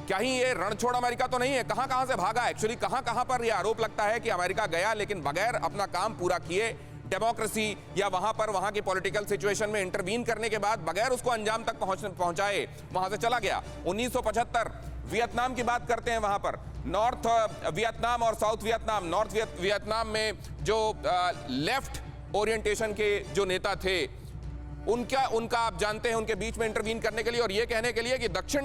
कहीं ये रणछोड़ अमेरिका तो नहीं है, कहां से भागा एक्चुअली, कहां पर ये आरोप लगता है कि अमेरिका गया लेकिन बगैर अपना काम पूरा किए, डेमोक्रेसी या वहां पर वहां की पॉलिटिकल सिचुएशन में इंटरवीन करने के बाद बगैर उसको अंजाम तक पहुंचाए वहां से चला गया। 1975 वियतनाम की बात करते हैं, वहां पर नॉर्थ वियतनाम और साउथ वियतनाम। नॉर्थ वियतनाम में जो लेफ्ट ओरिएंटेशन के जो नेता थे, उनका आप जानते हैं, उनके बीच में इंटरवीन करने के लिए और ये कहने के लिए कि दक्षिण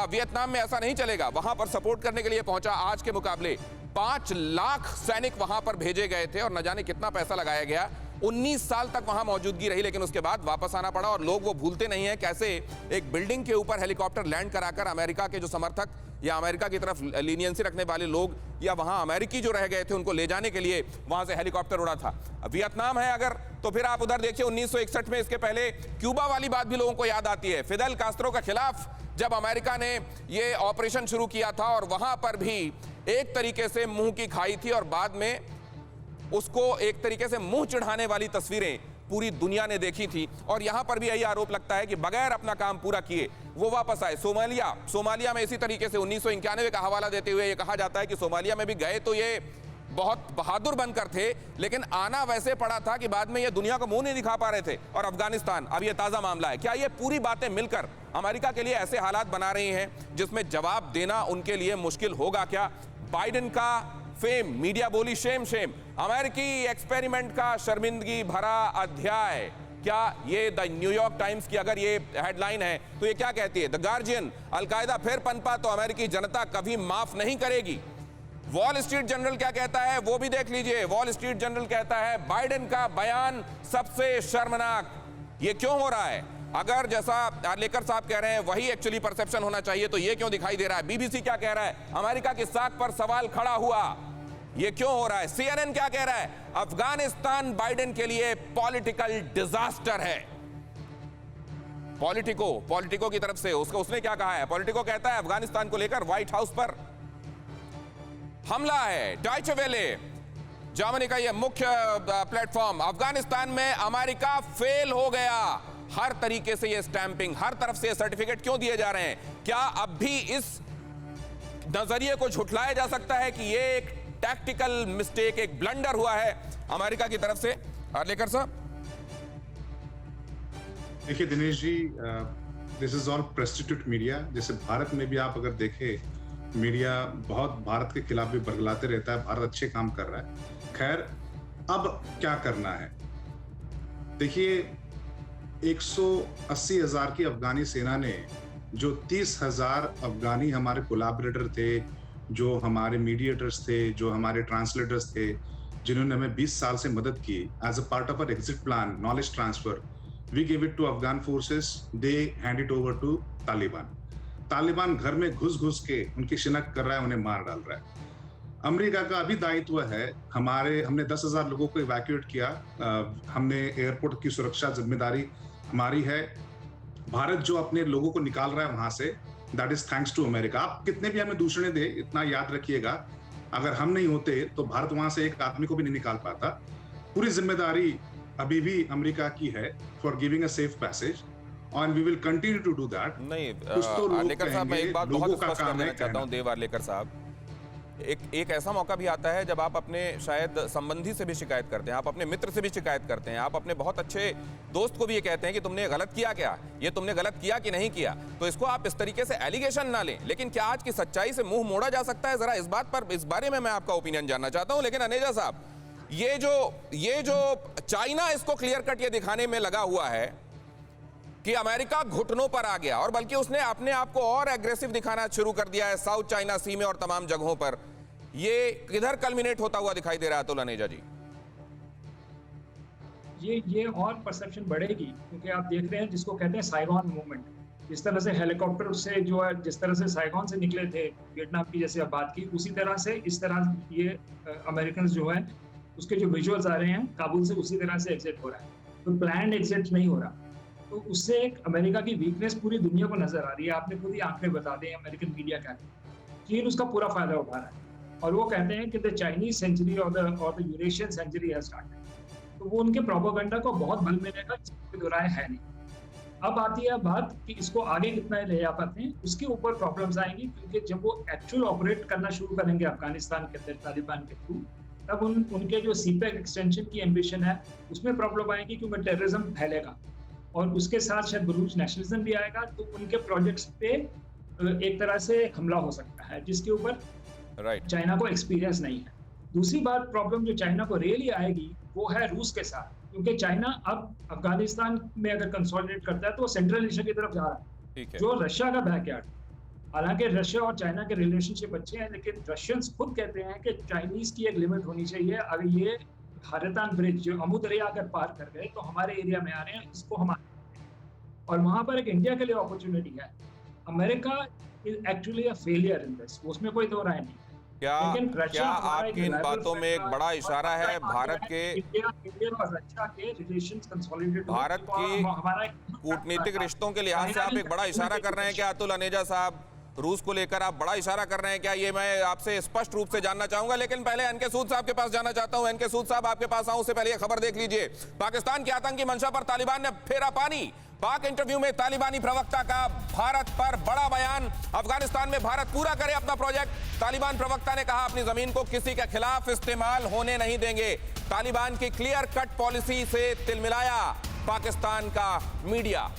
वियतनाम में ऐसा नहीं चलेगा, वहां पर सपोर्ट करने के लिए पहुंचा। आज के मुकाबले 5 लाख सैनिक वहां पर भेजे गए थे और न जाने कितना पैसा लगाया गया। 19 साल तक वहां मौजूदगी रही, लेकिन उसके बाद वापस आना पड़ा। और लोग वो भूलते नहीं है कैसे एक बिल्डिंग के ऊपर हेलीकॉप्टर लैंड कराकर अमेरिका के जो समर्थक या अमेरिका की तरफ लीनियंसी रखने वाले लोग या वहां अमेरिकी जो रह गए थे उनको ले जाने के लिए वहां से हेलीकॉप्टर उड़ा था। वियतनाम है अगर, तो फिर आप उधर देखिए 1961 में, इसके पहले क्यूबा वाली बात भी लोगों को याद आती है। फिदेल कास्त्रो के खिलाफ जब अमेरिका ने ये ऑपरेशन शुरू किया था और वहां पर भी एक तरीके से मुंह की खाई थी और बाद में उसको एक तरीके से मुंह चढ़ाने वाली तस्वीरें पूरी दुनिया ने देखी थी। और यहां पर भी यही आरोप लगता है कि बगैर अपना काम पूरा किए वो वापस आए। सोमालिया में इसी तरीके से 1991 का हवाला देते हुए ये कहा जाता है कि सोमालिया में भी गए तो ये बहुत बहादुर बनकर थे, लेकिन आना वैसे पड़ा था कि बाद में ये दुनिया को मुंह नहीं दिखा पा रहे थे। और अफगानिस्तान अब ये ताजा मामला है। क्या ये पूरी बातें मिलकर अमेरिका के लिए ऐसे हालात बना रही हैं जिसमें जवाब देना उनके लिए मुश्किल होगा? क्या बाइडेन का फेम, मीडिया बोली शेम शेम, अमेरिकी एक्सपेरिमेंट का शर्मिंदगी भरा अध्याय, क्या ये द न्यूयॉर्क टाइम्स की अगर ये हेडलाइन है तो ये क्या कहती है? द गार्जियन, अलकायदा फिर पनपा तो अमेरिकी जनता कभी माफ नहीं करेगी। वॉल स्ट्रीट जर्नल क्या कहता है वो भी देख लीजिए। वॉल स्ट्रीट जर्नल कहता है बाइडेन का बयान सबसे शर्मनाक। ये क्यों हो रहा है? अगर जैसा आर्लेकर साहब कह रहे हैं वही एक्चुअली परसेप्शन होना चाहिए तो ये क्यों दिखाई दे रहा है? बीबीसी क्या कह रहा है? अमेरिका की साख पर सवाल खड़ा हुआ, ये क्यों हो रहा है? CNN क्या कह रहा है? अफगानिस्तान बाइडेन के लिए पॉलिटिकल डिजास्टर है। पॉलिटिको की तरफ से उसने क्या कहा है? पॉलिटिको कहता है अफगानिस्तान को लेकर व्हाइट हाउस पर हमला है। डॉयचे वेले, जर्मनी का यह मुख्य प्लेटफॉर्म, अफगानिस्तान में अमेरिका फेल हो गया। हर तरीके से ये स्टैंपिंग, हर तरफ से ये सर्टिफिकेट क्यों दिए जा रहे हैं? क्या अब भी इस नजरिए को झुठलाया जा सकता है कि ये एक टैक्टिकल मिस्टेक, एक ब्लंडर हुआ है अमेरिका की तरफ से? आर्लेकर साहब देखिए Dinesh ji, this is all presstitute media. जैसे भारत में भी आप अगर देखें, मीडिया बहुत भारत के खिलाफ भी बरगलाते रहता है, भारत अच्छे काम कर रहा है। खैर, अब क्या करना है? देखिए 180,000 की अफगानी सेना ने जो 30,000 अफगानी हमारे कोलैबोरेटर थे, जो हमारे मीडिएटर्स थे, जो हमारे ट्रांसलेटर्स थे, जिन्होंने हमें 20 साल से मदद की as a part of our exit plan, knowledge transfer, we give it to Afghan forces, they hand it over to Taliban. Taliban घर में घुस के उनकी शिनाख्त कर रहा है, उन्हें मार डाल रहा है। अमेरिका का अभी दायित्व है, हमने 10,000 लोगों को इवैक्यूएट किया, हमने एयरपोर्ट की सुरक्षा जिम्मेदारी हमारी है। भारत जो अपने लोगों को निकाल रहा है वहां से, that is thanks to America. आप कितने भी हमें दूषणे दे, इतना याद रखिएगा, अगर हम नहीं होते तो भारत वहां से एक आदमी को भी नहीं निकाल पाता। पूरी जिम्मेदारी अभी भी अमेरिका की है for giving a safe passage, and we will continue to do that। नहीं, आर्लेकर साहब, मैं एक बात बहुत स्पष्ट कर देना चाहता हूं, देव आर्लेकर साहब, एक ऐसा मौका भी आता है जब आप अपने शायद संबंधी से भी शिकायत करते हैं, आप अपने मित्र से भी शिकायत करते हैं, आप अपने बहुत अच्छे दोस्त को भी ये कहते हैं कि तुमने गलत किया क्या, ये तुमने गलत किया कि नहीं किया, तो इसको आप इस तरीके से एलिगेशन ना लें। लेकिन क्या आज की सच्चाई से मुंह मोड़ा जा सकता है? जरा इस बारे में मैं आपका ओपिनियन जानना चाहता हूं। लेकिन अनेजा साहब, ये जो चाइना इसको क्लियर कट ये दिखाने में लगा हुआ है कि अमेरिका घुटनों पर आ गया, और बल्कि उसने अपने आप को और एग्रेसिव दिखाना शुरू कर दिया है साउथ चाइना सी में और तमाम जगहों पर, ये किधर कल्मिनेट होता हुआ दिखाई दे रहा है अतुल अनेजा जी? ये और परसेप्शन बढ़ेगी, क्योंकि आप देख रहे हैं जिसको कहते हैं साइगॉन मूवमेंट, जिस तरह से हेलीकॉप्टर से जो है, जिस तरह से साइगॉन से निकले थे वियतनाम की, जैसे आप बात की, उसी तरह से इस तरह ये अमेरिकन जो है उसके जो विजुअल्स आ रहे हैं काबुल से, उसी तरह से एग्जिट हो रहा है। तो प्लान्ड एग्जिट नहीं हो रहा, तो उससे एक अमेरिका की वीकनेस पूरी दुनिया को नजर आ रही है। आपने खुद ही आंकड़े बता दें अमेरिकन मीडिया का, चीन उसका पूरा फायदा उठा रहा है, और वो कहते हैं कि द चाइनीज सेंचुरी और the Eurasian century has started. तो वो उनके प्रोपेगेंडा को बहुत बल मिलेगा, इसमें कोई राय है नहीं। अब आती है बात कि इसको आगे कितना ले जा पाते हैं, उसके ऊपर प्रॉब्लम्स आएंगी, क्योंकि जब वो एक्चुअल ऑपरेट करना शुरू करेंगे अफगानिस्तान के अंदर तालिबान के थ्रू, तब उनके जो सीपैक एक्सटेंशन की एम्बिशन है उसमें प्रॉब्लम आएगी, क्योंकि टेररिज्म फैलेगा और उसके साथ शायद बलूच नेशनलिज्म भी आएगा। तो उनके प्रोजेक्ट्स पे एक तरह से हमला हो सकता है, जिसके ऊपर चाइना को एक्सपीरियंस नहीं है। दूसरी बात, प्रॉब्लम जो चाइना को रियली आएगी वो है रूस के साथ, क्योंकि चाइना अब अफगानिस्तान में अगर कंसोलिडेट करता है तो वो सेंट्रल एशिया की तरफ जा रहा है, जो रशिया का बैकयार्ड। हालांकि रशिया और चाइना के रिलेशनशिप अच्छे हैं, लेकिन रशियंस खुद कहते हैं कि चाइनीज की एक लिमिट होनी चाहिए। अगर ये हारेतान ब्रिज जो अमू दरिया अगर पार कर गए तो हमारे एरिया में आ रहे हैं, इसको हम, और वहां पर एक इंडिया के लिए अपॉर्चुनिटी है। America is actually a failure in this, उसमें कोई दो राय नहीं। क्या आपकी इन बातों में एक बड़ा इशारा है भारत के कूटनीतिक रिश्तों के लिहाज से? आप एक बड़ा इशारा कर रहे हैं क्या अतुल अनेजा साहब, रूस को लेकर आप बड़ा इशारा कर रहे हैं क्या? ये मैं आपसे स्पष्ट रूप से जानना चाहूंगा। लेकिन पहले एनके सूद साहब के पास जाना चाहता हूं। एनके सूद साहब, आपके पास आऊं उससे पहले ये खबर देख लीजिए। पाकिस्तान की आतंकी मंशा पर तालिबान ने फेरा पानी। पाक इंटरव्यू में तालिबानी प्रवक्ता का भारत पर बड़ा बयान। अफगानिस्तान में भारत पूरा करे अपना प्रोजेक्ट। तालिबान प्रवक्ता ने कहा अपनी जमीन को किसी के खिलाफ इस्तेमाल होने नहीं देंगे। तालिबान की क्लियर कट पॉलिसी से तिलमिलाया पाकिस्तान का मीडिया।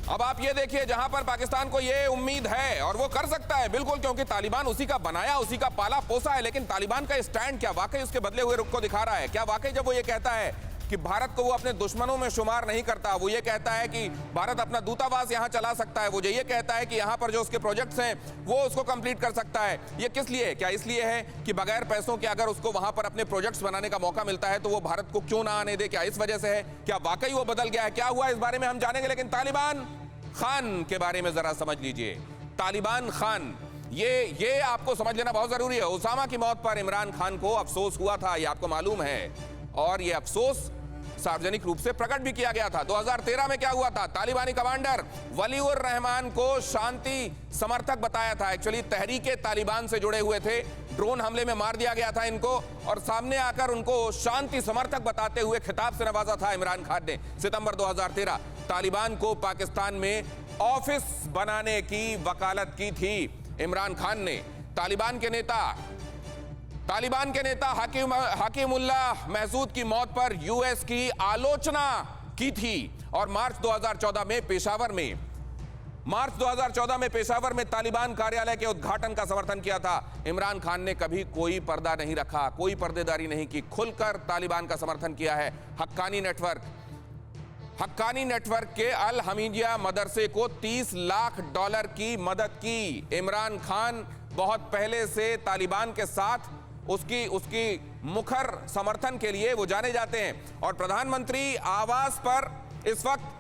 अब आप ये देखिए, जहां पर पाकिस्तान को ये उम्मीद है और वो कर सकता है बिल्कुल, क्योंकि तालिबान उसी का बनाया, उसी का पाला पोसा है। लेकिन तालिबान का स्टैंड क्या वाकई उसके बदले हुए रुख को दिखा रहा है? क्या वाकई जब वो ये कहता है कि भारत को वो अपने दुश्मनों में शुमार नहीं करता, वो ये कहता है कि भारत अपना दूतावास यहां चला सकता है, वो ये कहता है कि यहां पर जो उसके प्रोजेक्ट्स हैं वो उसको कंप्लीट कर सकता है, ये किस लिए? क्या इसलिए है कि बगैर पैसों के अगर उसको वहां पर अपने प्रोजेक्ट्स बनाने का मौका मिलता है तो वो भारत को क्यों ना आने दे? क्या इस वजह से है? क्या वाकई वो बदल गया है? क्या हुआ इस बारे में हम जानेंगे। लेकिन तालिबान खान के बारे में जरा समझ लीजिए। तालिबान खान, ये आपको समझ लेना बहुत जरूरी है। उसामा की मौत पर इमरान खान को अफसोस हुआ था, ये आपको मालूम है, और ये अफसोस सार्वजनिक रूप से प्रकट भी किया गया था। 2013 में क्या हुआ था? तालिबानी कमांडर वलीउर रहमान को शांति समर्थक बताया था। एक्चुअली तहरीके तालिबान से जुड़े हुए थे, ड्रोन हमले में मार दिया गया था इनको, और सामने आकर उनको शांति समर्थक बताते हुए खिताब से नवाजा था इमरान खान ने। सितंबर 2013 तालिबान को पाकिस्तान में ऑफिस बनाने की वकालत की थी इमरान खान ने। तालिबान के नेता हकीमुल्लाह महसूद की मौत पर यूएस की आलोचना की थी। और मार्च 2014 में पेशावर में तालिबान कार्यालय के उद्घाटन का समर्थन किया था। इमरान खान ने कभी कोई पर्दा नहीं रखा, कोई पर्देदारी नहीं की, खुलकर तालिबान का समर्थन किया है। हक्कानी नेटवर्क हक्कानी नेटवर्क के अल हमीदिया मदरसे को $30 लाख की मदद की। इमरान खान बहुत पहले से तालिबान के साथ उसकी मुखर समर्थन के लिए वो जाने जाते हैं। और प्रधानमंत्री आवास पर इस वक्त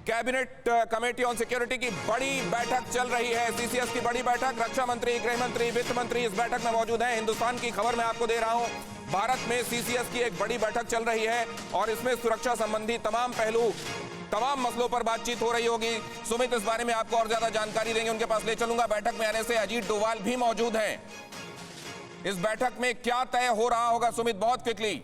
कैबिनेट कमेटी ऑन सिक्योरिटी की बड़ी बैठक चल रही है, सीसीएस की बड़ी बैठक। रक्षा मंत्री, गृह मंत्री, वित्त मंत्री इस बैठक में मौजूद हैं। हिंदुस्तान की खबर मैं आपको दे रहा हूं, भारत में सीसीएस की एक बड़ी बैठक चल रही है और इसमें सुरक्षा संबंधी तमाम पहलू, तमाम मसलों पर बातचीत हो रही होगी। सुमित इस बारे में आपको और ज्यादा जानकारी देंगे, उनके पास ले चलूंगा। बैठक में आने से अजीत डोभाल भी मौजूद हैं। इस बैठक में क्या तय हो रहा होगा सुमित, बहुत क्विकली?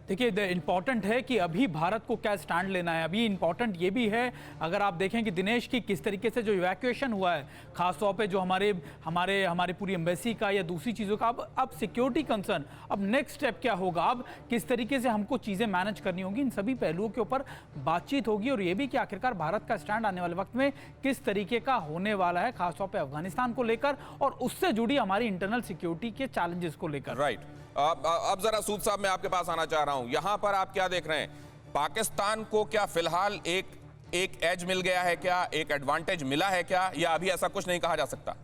देखिए, इंपॉर्टेंट है कि अभी भारत को क्या स्टैंड लेना है। अभी इंपॉर्टेंट ये भी है, अगर आप देखें कि दिनेश की किस तरीके से जो इवैक्यूएशन हुआ है, खासतौर पे जो हमारे पूरी एम्बेसी का या दूसरी चीज़ों का, अब सिक्योरिटी कंसर्न, अब नेक्स्ट स्टेप क्या होगा, अब किस तरीके से हमको चीज़ें मैनेज करनी होगी, इन सभी पहलुओं के ऊपर बातचीत होगी। और ये भी कि आखिरकार भारत का स्टैंड आने वाले वक्त में किस तरीके का होने वाला है, खासतौर पर अफगानिस्तान को लेकर और उससे जुड़ी हमारी इंटरनल सिक्योरिटी के चैलेंजेस को लेकर। राइट। अब जरा सूद साहब मैं आपके पास आना चाह रहा हूं। यहां पर आप क्या देख रहे हैं, पाकिस्तान को क्या फिलहाल एक एज मिल गया है, क्या एक एडवांटेज मिला है क्या, या अभी ऐसा कुछ नहीं कहा जा सकता?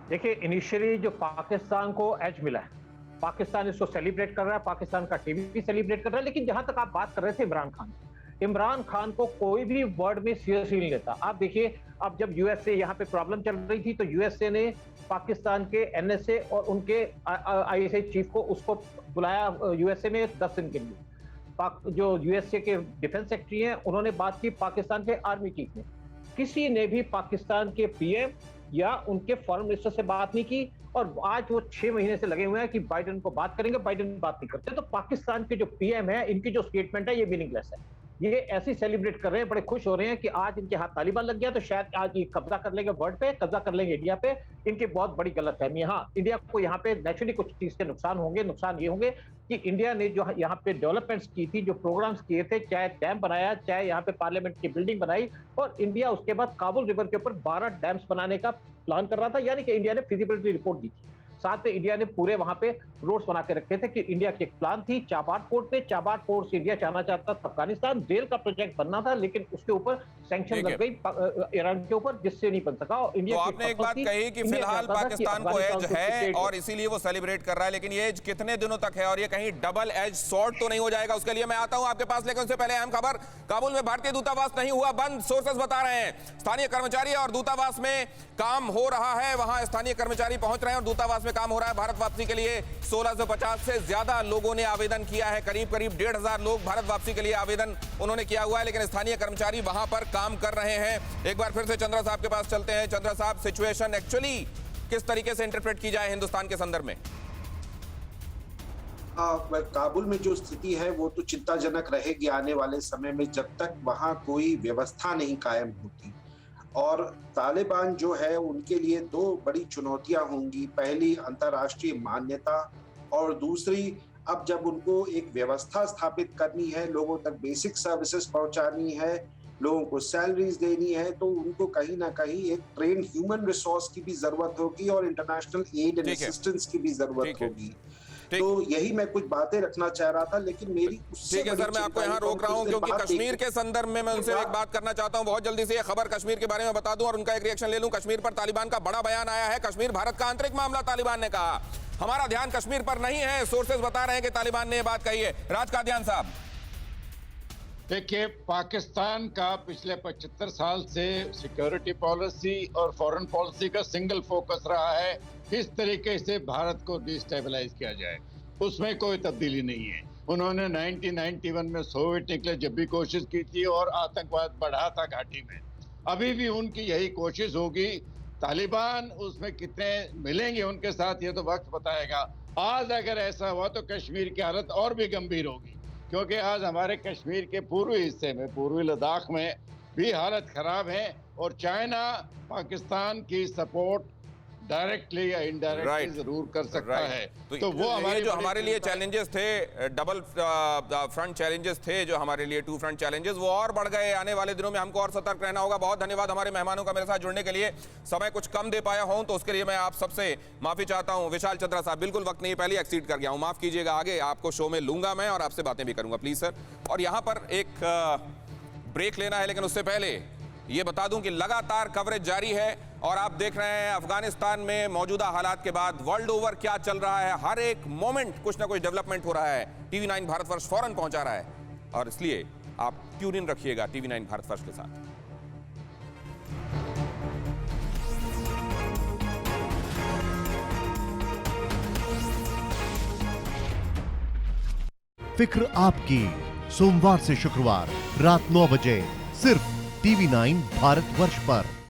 देखिए, इनिशियली जो पाकिस्तान को एज मिला है, पाकिस्तान इसको सेलिब्रेट कर रहा है, पाकिस्तान का टीवी भी सेलिब्रेट कर रहा है। लेकिन जहां तक आप बात कर रहे थे इमरान खान को कोई भी वर्ड में सीरियसली नहीं लेता। आप देखिए, अब जब यूएसए यहाँ पे प्रॉब्लम चल रही थी तो यूएसए ने पाकिस्तान के एनएसए और उनके आईएसआई चीफ को उसको बुलाया यूएसए में 10 दिन के लिए। जो यूएसए के डिफेंस सेक्रेटरी हैं, उन्होंने बात की पाकिस्तान के आर्मी चीफ ने। किसी ने भी पाकिस्तान के पीएम या उनके फॉरेन मिनिस्टर से बात नहीं की। और आज वो 6 महीने से लगे हुए हैं कि बाइडेन को बात करेंगे, बाइडेन बात नहीं करते। तो पाकिस्तान के जो पीएम है, इनकी जो स्टेटमेंट है ये मीनिंगलेस है। ये ऐसे सेलिब्रेट कर रहे हैं, बड़े खुश हो रहे हैं कि आज इनके हाथ तालिबान लग गया तो शायद आज ये कब्जा कर लेंगे वर्ल्ड पे, कब्जा कर लेंगे इंडिया पे। इनकी बहुत बड़ी गलतफहमी है। हाँ, इंडिया को यहाँ पे नेचुरली कुछ चीज के नुकसान ये होंगे कि इंडिया ने जो यहाँ पे डेवलपमेंट्स की थी, जो प्रोग्राम्स किए थे, चाहे डैम बनाया, चाहे यहाँ पे पार्लियामेंट की बिल्डिंग बनाई, और इंडिया उसके बाद काबुल रिवर के ऊपर 12 डैम्स बनाने का प्लान कर रहा था। यानी कि इंडिया ने फिजिबिलिटी रिपोर्ट दी थी। साथ में इंडिया ने पूरे वहां पे रोड्स बना के रखे थे कि इंडिया की एक प्लान थी चाबार पोर्ट पे। चाबार पोर्ट से इंडिया जाना चाहता था अफगानिस्तान, रेल का प्रोजेक्ट बनना था, लेकिन उसके ऊपर सैंक्शन लग गई ईरान के ऊपर, जिससे नहीं बन सका। और इंडिया तो आपने एक बात कही कि फिलहाल पाकिस्तान को एज है और इसीलिए वो सेलिब्रेट कर रहा है, लेकिन ये एज कितने दिनों तक है और ये कहीं डबल एज सॉर्ट तो नहीं हो जाएगा? उसके लिए मैं आता हूं आपके पास, लेकिन उससे पहले अहम खबर, काबुल में भारतीय दूतावास नहीं हुआ बंद, सोर्सेस बता रहे हैं। स्थानीय कर्मचारी और दूतावास में काम हो रहा है, वहां स्थानीय कर्मचारी पहुंच रहे हैं और दूतावास में काम हो रहा है। भारत वापसी के लिए 1650 से ज्यादा लोगों ने आवेदन किया है, करीब 1,500 लोग भारत वापसी के लिए आवेदन उन्होंने किया हुआ है, लेकिन स्थानीय कर्मचारी वहां पर काम कर रहे हैं। एक बार फिर से चंद्रा साहब के पास चलते हैं। चंद्रा साहब, सिचुएशन एक्चुअली किस तरीके से इंटरप्रेट की जाए हिंदुस्तान के संदर्भ में? काबुल में जो स्थिति है वो तो चिंताजनक रहेगी आने वाले समय में, जब तक वहां कोई व्यवस्था नहीं कायम होती। और तालिबान जो है उनके लिए 2 बड़ी चुनौतियां होंगी। पहली, अंतर्राष्ट्रीय मान्यता, और दूसरी, अब जब उनको एक व्यवस्था स्थापित करनी है, लोगों तक बेसिक सर्विसेज पहुंचानी है, लोगों को सैलरीज देनी है, तो उनको कहीं ना कहीं एक ट्रेन ह्यूमन रिसोर्स की भी जरूरत होगी और इंटरनेशनल एड एंड असिस्टेंस की भी जरूरत होगी। तो यही मैं कुछ बातें रखना चाह रहा था, लेकिन मेरी उससे ठीक है सर, मैं आपको यहाँ रोक रहा हूँ क्योंकि कश्मीर के संदर्भ में मैं उनसे एक बात करना चाहता हूँ बहुत जल्दी से। ये खबर कश्मीर के बारे में बता दूं और उनका एक रिएक्शन ले लूं। कश्मीर पर तालिबान का बड़ा बयान आया है। कश्मीर भारत का आंतरिक मामला, तालिबान ने कहा। हमारा ध्यान कश्मीर पर नहीं है, सोर्सेज बता रहे हैं कि तालिबान ने यह बात कही है। राज कादियान साहब, देखिए, पाकिस्तान का पिछले 75 साल से सिक्योरिटी पॉलिसी और फॉरेन पॉलिसी का सिंगल फोकस रहा है किस तरीके से भारत को डिस्टेबलाइज किया जाए। उसमें कोई तब्दीली नहीं है। उन्होंने 1991 में सोवियत निकले जब भी कोशिश की थी और आतंकवाद बढ़ा था घाटी में। अभी भी उनकी यही कोशिश होगी। तालिबान उसमें कितने मिलेंगे उनके साथ, ये तो वक्त बताएगा। आज अगर ऐसा हुआ तो कश्मीर की हालत और भी गंभीर होगी, क्योंकि आज हमारे कश्मीर के पूर्वी हिस्से में, पूर्वी लद्दाख में भी हालत खराब है और चाइना पाकिस्तान की सपोर्ट डायरेक्टली या इनडायरेक्टली Right. जरूर कर सकता Right. है। तो तो वो ये हमारी जो बड़ी हमारे लिए चिंता है। चैलेंजेस थे, डबल फ्रंट चैलेंजेस थे जो हमारे लिए, 2 फ्रंट चैलेंजेस, वो और बढ़ गए। आने वाले दिनों में हमको और सतर्क रहना होगा। बहुत धन्यवाद हमारे मेहमानों का मेरे साथ जुड़ने के लिए। समय कुछ कम दे पाया हूं तो उसके लिए मैं आप सबसे माफी चाहता हूं। विशाल चंद्रा साहब, बिल्कुल वक्त नहीं, पहले एक्सीड कर गया हूं, माफ कीजिएगा। आगे आपको शो में लूंगा मैं और आपसे बातें भी करूंगा, प्लीज सर। और यहां पर एक ब्रेक लेना है, लेकिन उससे पहले ये बता दूं कि लगातार कवरेज जारी है और आप देख रहे हैं अफगानिस्तान में मौजूदा हालात के बाद वर्ल्ड ओवर क्या चल रहा है। हर एक मोमेंट कुछ ना कुछ डेवलपमेंट हो रहा है। टीवी 9 भारतवर्ष फौरन पहुंचा रहा है और इसलिए आप ट्यून इन रखिएगा टीवी 9 भारतवर्ष के साथ। फिक्र आपकी, सोमवार से शुक्रवार रात 9 बजे सिर्फ टीवी 9 भारतवर्ष पर।